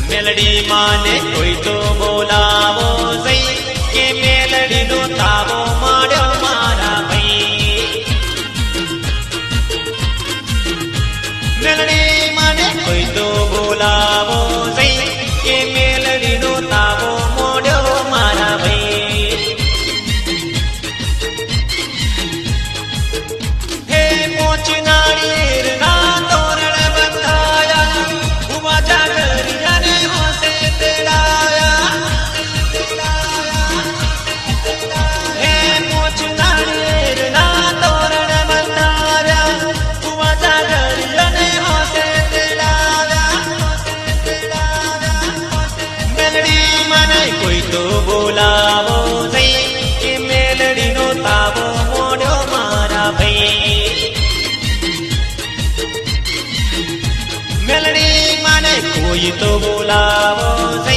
melody माने कोई तो बोलावो सही के मेलडी नो तावो माड्यो मारा भाई मेलडी माने कोई तो बोलावो सही के मेलडी नो तावो माड्यो मारा भाई हे मोच नारिયેર ना तोरण बंधाया उमा जागरिया ने होसे तेड़ाया हे मोच नारिયેર ना तोरण बंधाया उमा जागरिया ने होसे तेड़ाया मेलडी माने कोई तो बोलावो सही के मेलडी नो तावो मोड्यो मारा भाई मेलडी माने कोई तो बोलावो सही